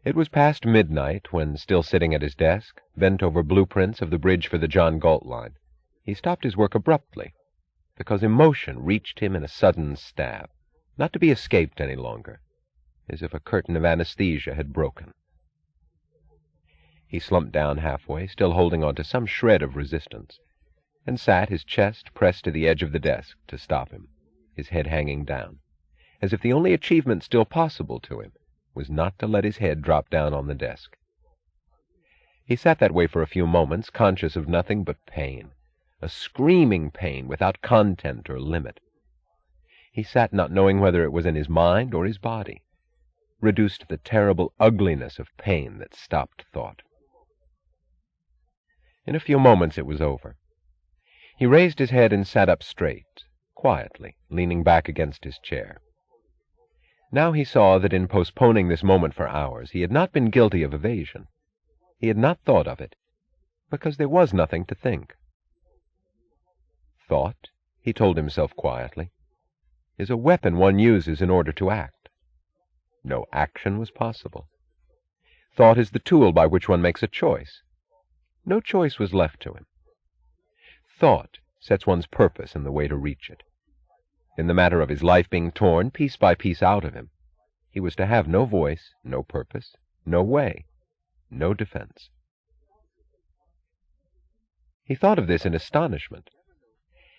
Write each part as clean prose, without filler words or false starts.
It was past midnight when, still sitting at his desk, bent over blueprints of the bridge for the John Galt line, he stopped his work abruptly, because emotion reached him in a sudden stab, not to be escaped any longer, as if a curtain of anesthesia had broken. He slumped down halfway, still holding on to some shred of resistance, and sat, his chest pressed to the edge of the desk to stop him, his head hanging down, as if the only achievement still possible to him was not to let his head drop down on the desk. He sat that way for a few moments, conscious of nothing but pain, a screaming pain without content or limit. He sat not knowing whether it was in his mind or his body, reduced to the terrible ugliness of pain that stopped thought. In a few moments it was over. He raised his head and sat up straight, quietly, leaning back against his chair. Now he saw that in postponing this moment for hours he had not been guilty of evasion. He had not thought of it, because there was nothing to think. Thought, he told himself quietly, is a weapon one uses in order to act. No action was possible. Thought is the tool by which one makes a choice. No choice was left to him. Thought sets one's purpose in the way to reach it. In the matter of his life being torn piece by piece out of him, he was to have no voice, no purpose, no way, no defense. He thought of this in astonishment.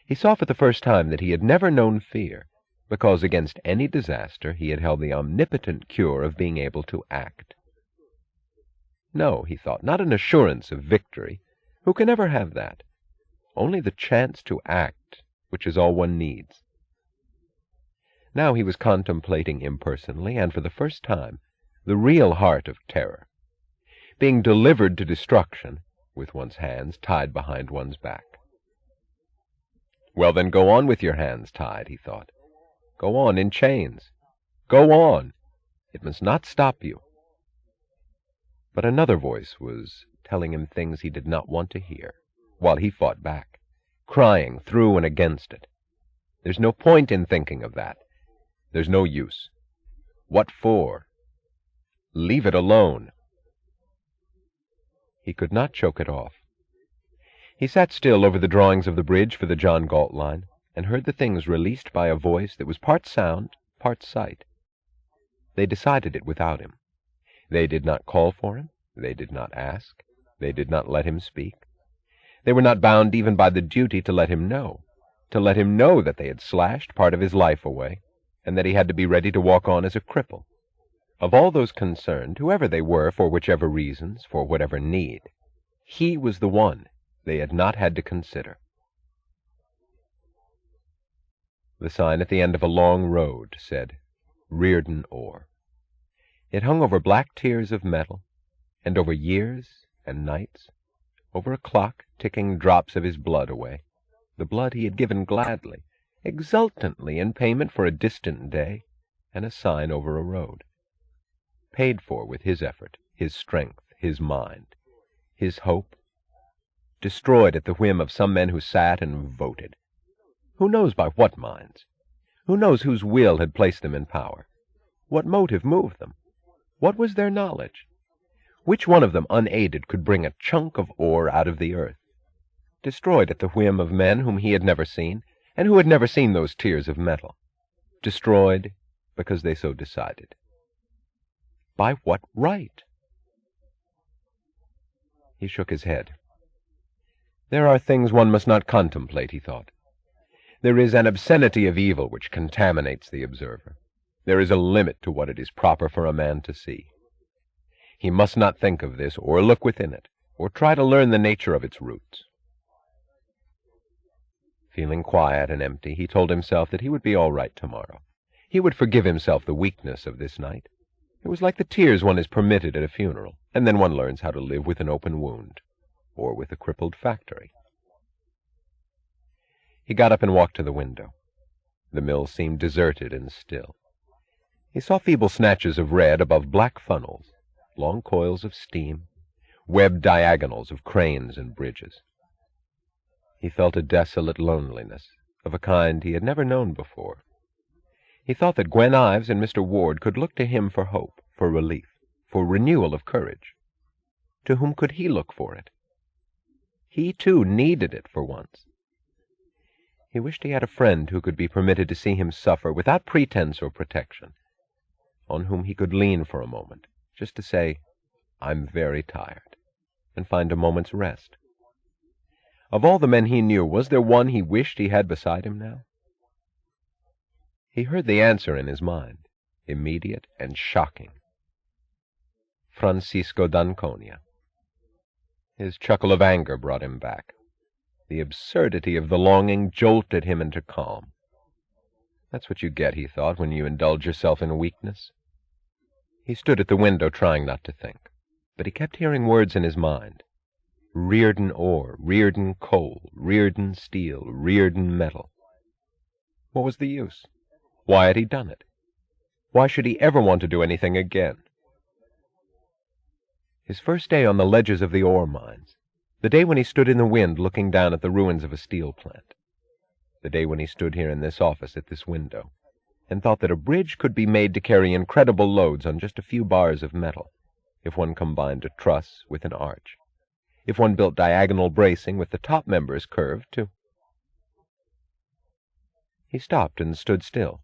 He saw for the first time that he had never known fear, because against any disaster he had held the omnipotent cure of being able to act. No, he thought, not an assurance of victory. Who can ever have that? Only the chance to act, which is all one needs. Now he was contemplating impersonally, and for the first time, the real heart of terror, being delivered to destruction with one's hands tied behind one's back. Well, then, go on with your hands tied, he thought. Go on in chains. Go on. It must not stop you. But another voice was telling him things he did not want to hear, while he fought back, crying through and against it. There's no point in thinking of that. There's no use. What for? Leave it alone. He could not choke it off. He sat still over the drawings of the bridge for the John Galt line, and heard the things released by a voice that was part sound, part sight. They decided it without him. They did not call for him. They did not ask. They did not let him speak. They were not bound even by the duty to let him know that they had slashed part of his life away, and that he had to be ready to walk on as a cripple. Of all those concerned, whoever they were, for whichever reasons, for whatever need, he was the one they had not had to consider. The sign at the end of a long road said, Reardon Ore. It hung over black tiers of metal, and over years and nights, over a clock ticking drops of his blood away, the blood he had given gladly, exultantly in payment for a distant day and a sign over a road. Paid for with his effort, his strength, his mind, his hope, destroyed at the whim of some men who sat and voted. Who knows by what minds? Who knows whose will had placed them in power? What motive moved them? What was their knowledge? Which one of them, unaided, could bring a chunk of ore out of the earth? Destroyed at the whim of men whom he had never seen, and who had never seen those tiers of metal. Destroyed because they so decided. By what right? He shook his head. There are things one must not contemplate, he thought. There is an obscenity of evil which contaminates the observer. There is a limit to what it is proper for a man to see. He must not think of this, or look within it, or try to learn the nature of its roots. Feeling quiet and empty, he told himself that he would be all right tomorrow. He would forgive himself the weakness of this night. It was like the tears one is permitted at a funeral, and then one learns how to live with an open wound, or with a crippled factory. He got up and walked to the window. The mill seemed deserted and still. He saw feeble snatches of red above black funnels, long coils of steam, webbed diagonals of cranes and bridges. He felt a desolate loneliness, of a kind he had never known before. He thought that Gwen Ives and Mr. Ward could look to him for hope, for relief, for renewal of courage. To whom could he look for it? He, too, needed it for once. He wished he had a friend who could be permitted to see him suffer without pretense or protection, on whom he could lean for a moment, just to say, "I'm very tired," and find a moment's rest. Of all the men he knew, was there one he wished he had beside him now? He heard the answer in his mind, immediate and shocking. Francisco d'Anconia. His chuckle of anger brought him back. The absurdity of the longing jolted him into calm. That's what you get, he thought, when you indulge yourself in weakness. He stood at the window trying not to think, but he kept hearing words in his mind. Reardon ore, Reardon coal, Reardon steel, Reardon metal. What was the use? Why had he done it? Why should he ever want to do anything again? His first day on the ledges of the ore mines, the day when he stood in the wind looking down at the ruins of a steel plant, the day when he stood here in this office at this window, and thought that a bridge could be made to carry incredible loads on just a few bars of metal, if one combined a truss with an arch, if one built diagonal bracing with the top members curved too. He stopped and stood still.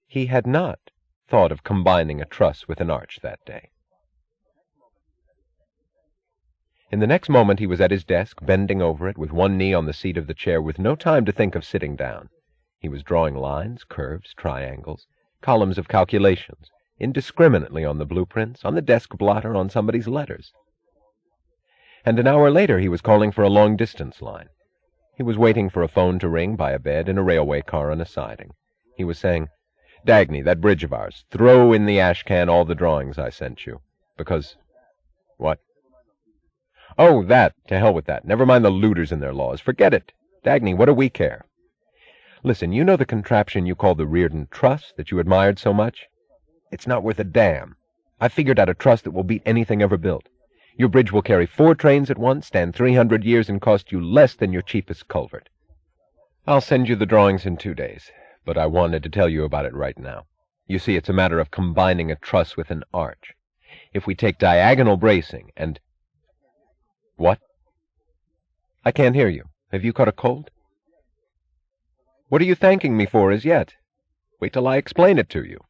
He had not thought of combining a truss with an arch that day. In the next moment he was at his desk, bending over it, with one knee on the seat of the chair, with no time to think of sitting down. He was drawing lines, curves, triangles, columns of calculations, indiscriminately on the blueprints, on the desk blotter, on somebody's letters. And an hour later he was calling for a long-distance line. He was waiting for a phone to ring by a bed in a railway car on a siding. He was saying, "Dagny, that bridge of ours, throw in the ash can all the drawings I sent you, because—" "What?" "Oh, that. To hell with that. Never mind the looters and their laws. Forget it. Dagny, what do we care? Listen, you know the contraption you call the Reardon Truss that you admired so much? It's not worth a damn. I've figured out a truss that will beat anything ever built. Your bridge will carry 4 trains at once, stand 300 years, and cost you less than your cheapest culvert. I'll send you the drawings in 2 days, but I wanted to tell you about it right now. You see, it's a matter of combining a truss with an arch. If we take diagonal bracing and—" "What?" "I can't hear you. Have you caught a cold?" "What are you thanking me for as yet? Wait till I explain it to you."